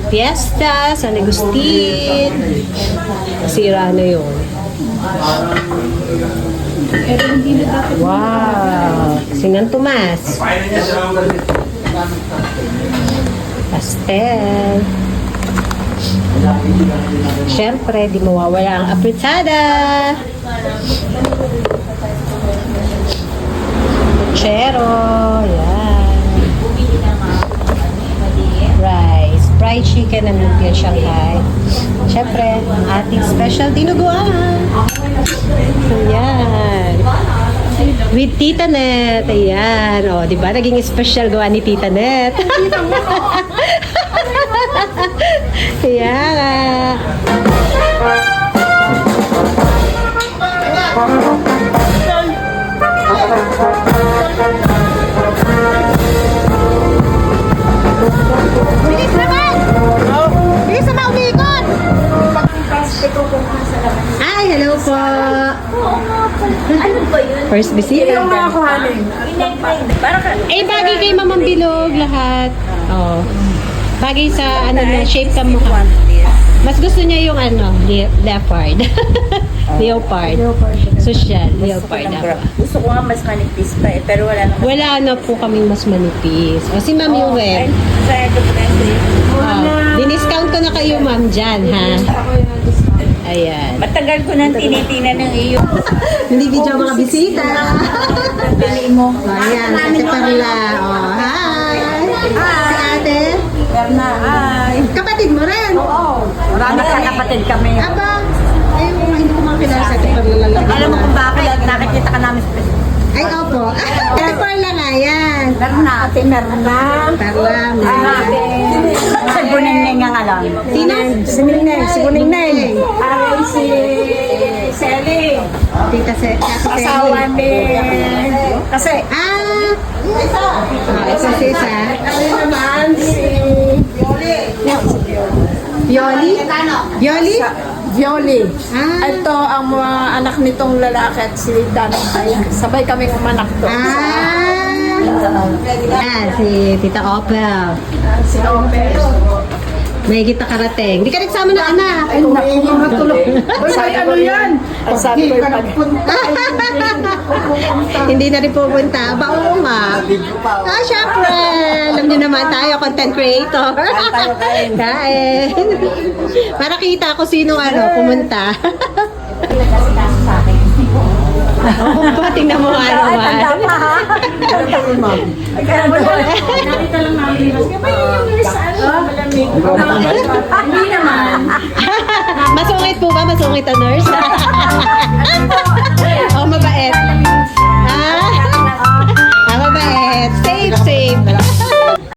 Fiesta, San Agustin. Nasira na yun. Wow! Sinan Tomas. Pastel. Siyempre, di mawawala ang apritada. Chero. Yan. Rice. Fried chicken and lumpia Shanghai. Siyempre, ang ating special dinuguan. Ayan. With Tita Net. Ayan. O, di ba? Naging special gawa ni Tita Net. Ayan. Bilis naman! Bilis naman umikot! Ay, hello po! Ano ba yun? First visit? Eh, bagay kay Mamang Bilog lahat. Oh. Bagay sa ano na shape ka mukha. Mas gusto niya yung ano, leopard. Leopard. Social, leopard ako. Gusto ko nga mas manipis pa eh, pero wala naman. Wala na po kaming mas manipis. O si Ma'am yung web. Sa ito po Diniscount ko na kayo, Ma'am, dyan, ha? Ayan. matagal ko nang tinitingnan ng iyo. Hindi video mga bisita. Pili mo. Ayan, Ate Parla. Oh, hi. Si Ate. Berna, ay. Kapatid mo rin. Oo. Marami ka kapatid kami. Aba, ay, hindi ko makilala sa Ate Parla lang. Alam mo kung bakit nakikita ka namin sa Ay, opo. Ate Parla nga yan. Berna, ate Berna. Parla. Si Bunineng ang alam. Sino? Si Bunineng, si Bunineng. Ay, si Sally. Tita Asawa ni... Kasi... Ah! Ito si isa. Ano naman si... Violi? Violi? Violi. Ah. Ito ang mga anak nitong lalaki at si Danay. Sabay kaming umanak to. Si Tita Opel. Si Lopez. May kita karating. Hindi ka nagsama na anak. Ay, naku, matulog. Ay, ano yan? Ang sabi ko yung Hindi na rin pupunta. Ba, oo nga. Syempre. Alam niyo naman tayo, content creator. Kain. Para kita ko sino pumunta. Oo, tingnan mo nga naman. Nakita lang namin. Kaya yung nurse, malamig. Hindi naman. Masungit po ba? Masungit ang nurse?